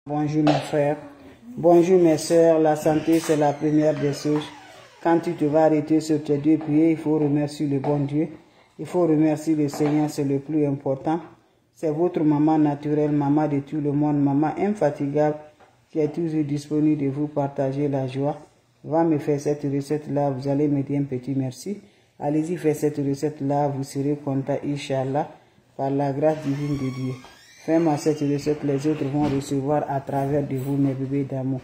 Bonjour mes frères, bonjour mes sœurs, la santé c'est la première des choses. Quand tu te vas arrêter sur tes deux pieds, il faut remercier le bon Dieu. Il faut remercier le Seigneur, c'est le plus important. C'est votre maman naturelle, maman de tout le monde, maman infatigable qui est toujours disponible de vous partager la joie. Va me faire cette recette-là, vous allez me dire un petit merci. Allez-y faire cette recette-là, vous serez content, Inch'Allah, par la grâce divine de Dieu. Fais-moi cette recette, les autres vont recevoir à travers de vous, mes bébés d'amour.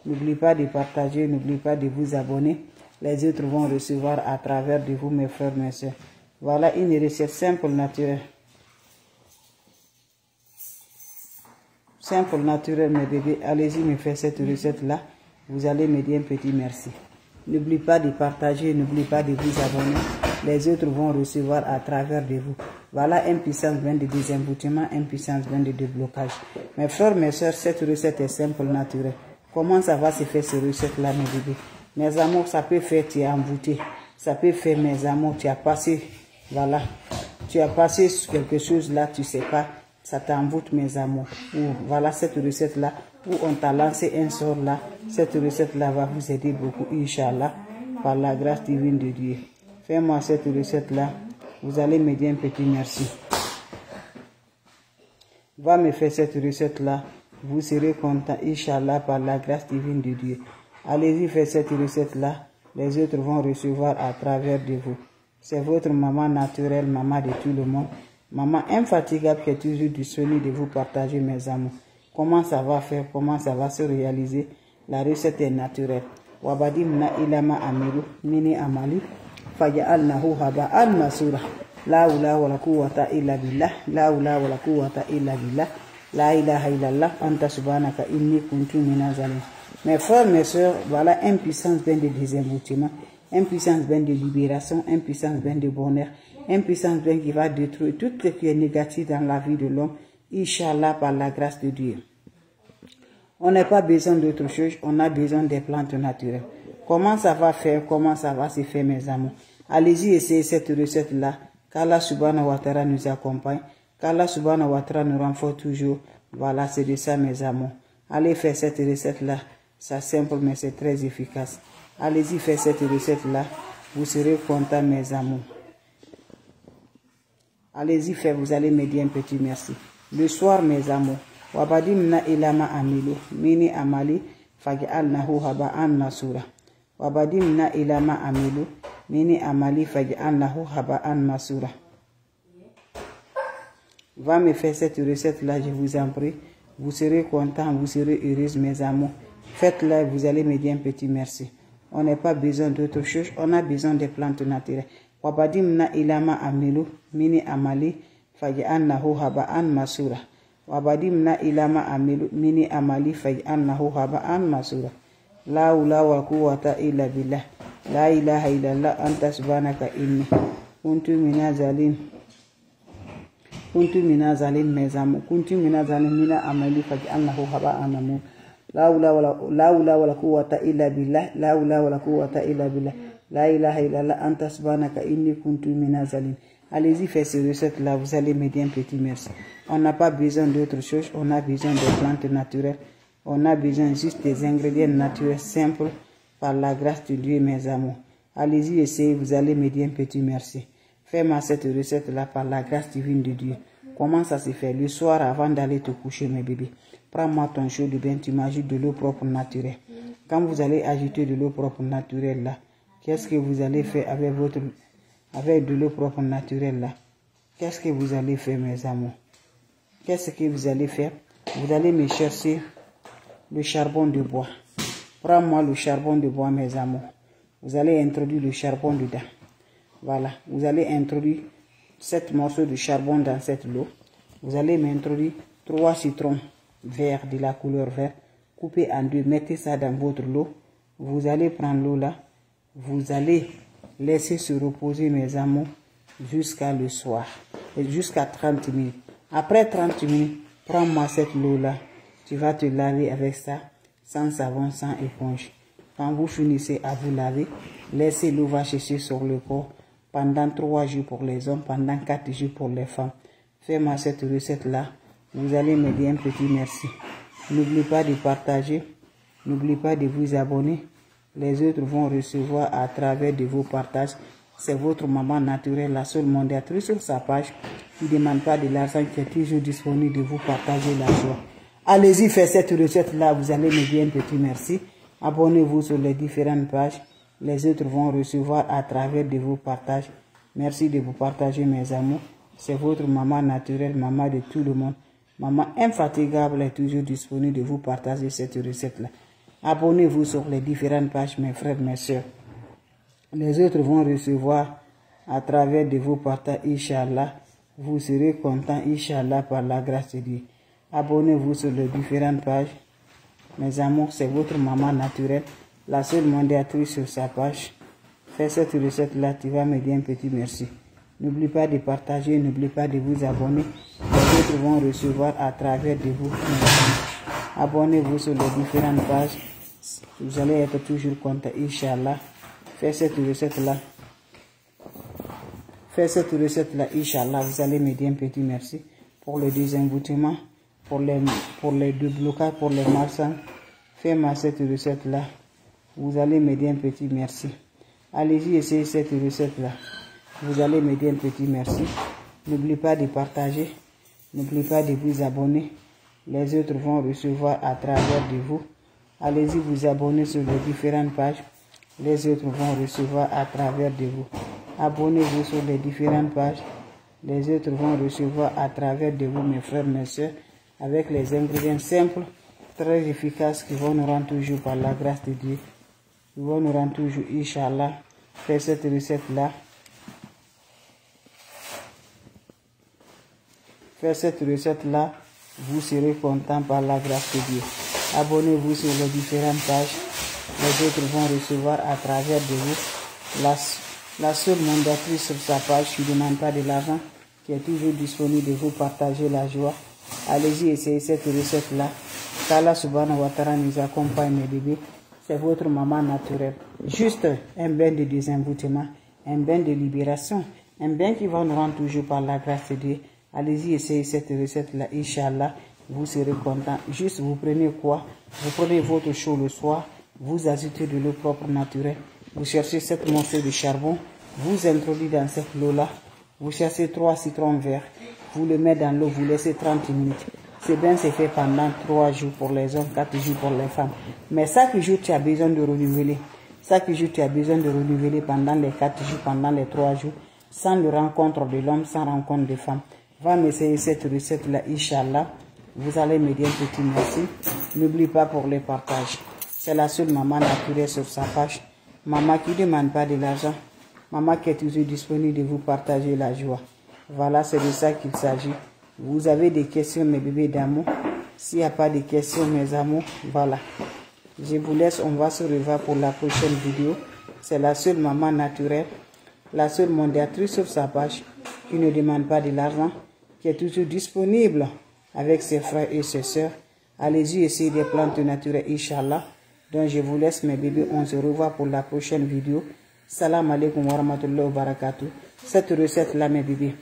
N'oubliez pas de partager, n'oubliez pas de vous abonner. Les autres vont recevoir à travers de vous, mes frères, mes soeurs. Voilà une recette simple, naturelle. Simple, naturelle, mes bébés. Allez-y me faire cette recette-là. Vous allez me dire un petit merci. N'oubliez pas de partager, n'oubliez pas de vous abonner. Les autres vont recevoir à travers de vous. Voilà une puissance 20 de désemboutement, une puissance 20 de déblocage. Mes frères, mes soeurs, cette recette est simple, naturelle. Comment ça va se faire cette recette-là, mes bébés? Mes amours, ça peut faire, tu es embouté. Ça peut faire, mes amours, tu as passé, voilà. Tu as passé quelque chose là, tu sais pas. Ça t'envoûte, mes amours. Ou voilà cette recette-là, où on t'a lancé un sort là. Cette recette-là va vous aider beaucoup, Inch'Allah, par la grâce divine de Dieu. Fais-moi cette recette-là. Vous allez me dire un petit merci. Va me faire cette recette-là. Vous serez content, Inch'Allah, par la grâce divine de Dieu. Allez-y faire cette recette-là. Les autres vont recevoir à travers de vous. C'est votre maman naturelle, maman de tout le monde. Maman infatigable qui est toujours disponible de vous partager, mes amours. Comment ça va faire, comment ça va se réaliser. La recette est naturelle. Wabadim na ilama amiru, mini amali. Faja'alnahu haba'an masura. La hawla wala quwwata illa billah. La hawla wala quwwata illa billah. La ilaha illallah. Anta subhanaka inni kuntu minaz zalimin. Mes frères, mes soeurs, voilà une puissance bien de désemboutement, une puissance bien de libération, une puissance bien de bonheur, une puissance bien qui va détruire tout ce qui est négatif dans la vie de l'homme, Inch'Allah, par la grâce de Dieu. On n'a pas besoin d'autre chose, on a besoin des plantes naturelles. Comment ça va faire, comment ça va se faire, mes amours? Allez-y essayer cette recette-là, qu'Allah subhanahu wa ta'ala nous accompagne, qu'Allah subhanahu wa ta'ala nous renforce toujours. Voilà, c'est de ça, mes amours. Allez faire cette recette-là. C'est simple, mais c'est très efficace. Allez-y faire cette recette-là. Vous serez content, mes amours. Allez-y faire, vous allez me dire un petit merci. Le soir, mes amours. Wabadimna ilama amilu. Mini amali. Faj'alnahu haba'an masura. Wabadimna ilama amilu. Mini amali. Faj'alnahu haba'an masura. Va me faire cette recette-là, je vous en prie. Vous serez content, vous serez heureuse, mes amours. Faites-le, vous allez me dire un petit merci. On n'a pas besoin d'autre chose, on a besoin des plantes naturelles. Wabadimna ilama amilu, mini amali, faj'alnahu haba'an masura. Wabadimna ilama amilu, mini amali, faj'alnahu haba'an masura. La hawla wa quwwata illa billah. La ilaha illallah, anta subhanaka inni kuntu minaz zalimin. Kuntu minaz zalimin, mes amours. Kuntu minaz zalimin, mina amali, faj'alnahu haba'an masura. La hawla wala quwwata illa billah. La hawla wala quwwata illa billah. La ilaha illallah anta subhanaka inni kuntu minaz zalimin. Allez-y faire ces recettes-là, vous allez me dire un petit merci. On n'a pas besoin d'autre chose, on a besoin des plantes naturelles. On a besoin juste des ingrédients naturels simples par la grâce de Dieu, mes amours. Allez-y essayer, vous allez me dire un petit merci. Fais-moi cette recette-là par la grâce divine de Dieu. Comment ça se fait? Le soir avant d'aller te coucher, mes bébés. Prends-moi ton chaud de bain, tu m'ajoutes de l'eau propre naturelle. Quand vous allez ajouter de l'eau propre naturelle là, qu'est-ce que vous allez faire avec de l'eau propre naturelle là? Qu'est-ce que vous allez faire, mes amours? Qu'est-ce que vous allez faire? Vous allez me chercher le charbon de bois. Prends-moi le charbon de bois, mes amours. Vous allez introduire le charbon dedans. Voilà, vous allez introduire 7 morceaux de charbon dans cette eau. Vous allez m'introduire 3 citrons verts de la couleur vert, coupez en deux, mettez ça dans votre lot. Vous allez prendre l'eau là, vous allez laisser se reposer, mes amours, jusqu'à le soir, jusqu'à 30 minutes. Après 30 minutes, prends-moi cette eau là, tu vas te laver avec ça, sans savon, sans éponge. Quand vous finissez à vous laver, laissez l'eau va chercher sur le corps pendant 3 jours pour les hommes, pendant 4 jours pour les femmes. Fais-moi cette recette là. Vous allez me dire un petit merci. N'oubliez pas de partager. N'oubliez pas de vous abonner. Les autres vont recevoir à travers de vos partages. C'est votre maman naturelle, la seule mondiatrice sur sa page, qui ne demande pas de l'argent, qui est toujours disponible de vous partager la joie. Allez-y, faites cette recette-là, vous allez me dire un petit merci. Abonnez-vous sur les différentes pages. Les autres vont recevoir à travers de vos partages. Merci de vous partager, mes amours. C'est votre maman naturelle, maman de tout le monde. Maman infatigable est toujours disponible de vous partager cette recette-là. Abonnez-vous sur les différentes pages, mes frères, mes soeurs. Les autres vont recevoir à travers de vos partages, Inch'Allah. Vous serez content, Inch'Allah, par la grâce de Dieu. Abonnez-vous sur les différentes pages. Mes amours, c'est votre maman naturelle, la seule mondiatrice sur sa page. Fais cette recette-là, tu vas me dire un petit merci. N'oubliez pas de partager, n'oubliez pas de vous abonner. Les autres vont recevoir à travers de vous. Abonnez-vous sur les différentes pages. Vous allez être toujours content, Inch'Allah. Faites cette recette-là. Faites cette recette-là, Inch'Allah. Vous allez me dire un petit merci pour le désengoutement, pour les déblocages, pour les marchands. Faites-moi cette recette-là. Vous allez me dire un petit merci. Allez-y, essayez cette recette-là. Vous allez me dire un petit merci. N'oubliez pas de partager. N'oubliez pas de vous abonner. Les autres vont recevoir à travers de vous. Allez-y vous abonner sur les différentes pages. Les autres vont recevoir à travers de vous. Abonnez-vous sur les différentes pages. Les autres vont recevoir à travers de vous, mes frères, mes soeurs, avec les ingrédients simples, très efficaces, qui vont nous rendre toujours par la grâce de Dieu. Qui vont nous rendre toujours, Inch'Allah. Faites cette recette-là. Faites cette recette-là. Vous serez content par la grâce de Dieu. Abonnez-vous sur les différentes pages. Les autres vont recevoir à travers de vous. La seule mondiatrice sur sa page qui ne demande pas de l'argent, qui est toujours disponible de vous partager la joie. Allez-y, essayez cette recette-là. qu'Allah subhanahu wa ta'ala nous accompagne, mes bébés. C'est votre maman naturelle. Juste un bain de désenvoûtement, un bain de libération, un bain qui va nous rendre toujours par la grâce de Dieu. Allez-y, essayez cette recette-là, Inch'Allah. Vous serez content. Juste, vous prenez quoi? Vous prenez votre chaud le soir, vous ajoutez de l'eau propre naturelle. Vous cherchez 7 morceaux de charbon, vous introduisez dans cette eau-là. Vous cherchez 3 citrons verts, vous le mettez dans l'eau, vous laissez 30 minutes. C'est bien, c'est fait pendant 3 jours pour les hommes, 4 jours pour les femmes. Mais chaque jour, tu as besoin de renouveler. Chaque jour, tu as besoin de renouveler pendant les 4 jours, pendant les 3 jours, sans le rencontre de l'homme, sans rencontre de femme. Va m'essayer cette recette-là, Inch'Allah. Vous allez me dire un petit merci. N'oublie pas pour les partages. C'est la seule maman naturelle sur sa page. Maman qui ne demande pas de l'argent. Maman qui est toujours disponible de vous partager la joie. Voilà, c'est de ça qu'il s'agit. Vous avez des questions, mes bébés d'amour. S'il n'y a pas de questions, mes amours, voilà. Je vous laisse, on va se revoir pour la prochaine vidéo. C'est la seule maman naturelle, la seule mondiatrice sur sa page, qui ne demande pas de l'argent, qui est toujours disponible avec ses frères et ses sœurs. Allez-y, essayez des plantes naturelles, Inch'Allah. Donc je vous laisse, mes bébés, on se revoit pour la prochaine vidéo. Salam alaikum wa rahmatullahi wa barakatuh. Cette recette-là, mes bébés,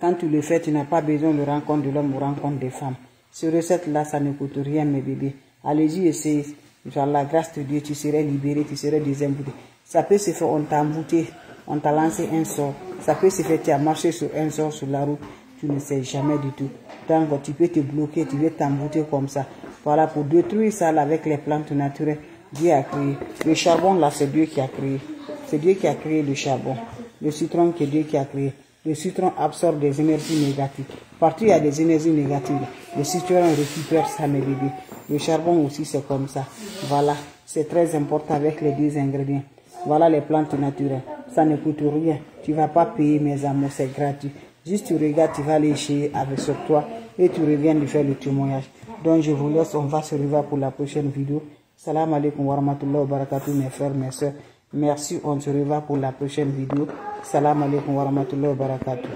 quand tu le fais, tu n'as pas besoin de rencontre de l'homme ou rencontre des femmes. Cette recette-là, ça ne coûte rien, mes bébés. Allez-y, essayez. Par la grâce de Dieu, tu serais libéré, tu serais désembouté. Ça peut se faire, on t'a embouté, on t'a lancé un sort. Ça peut se faire, tu as marché sur un sort sur la route, tu ne sais jamais du tout. Donc, tu peux te bloquer, tu veux t'embouter comme ça. Voilà, pour détruire ça là, avec les plantes naturelles, Dieu a créé. Le charbon là, c'est Dieu qui a créé. C'est Dieu qui a créé le charbon. Le citron, c'est Dieu qui a créé. Le citron absorbe des énergies négatives. Partout il y a des énergies négatives. Le citron récupère ça, mes bébés. Le charbon aussi, c'est comme ça. Voilà, c'est très important avec les 2 ingrédients. Voilà les plantes naturelles. Ça ne coûte rien. Tu ne vas pas payer, mes amours, c'est gratuit. Juste tu regardes, tu vas aller chez avec sur toi et tu reviens de faire le témoignage. Donc je vous laisse, on va se revoir pour la prochaine vidéo. Salam alaikum wa rahmatullahi wa barakatuh, mes frères, mes soeurs. Merci, on se revoit pour la prochaine vidéo. Salam alaikum wa rahmatullahi wa barakatuh.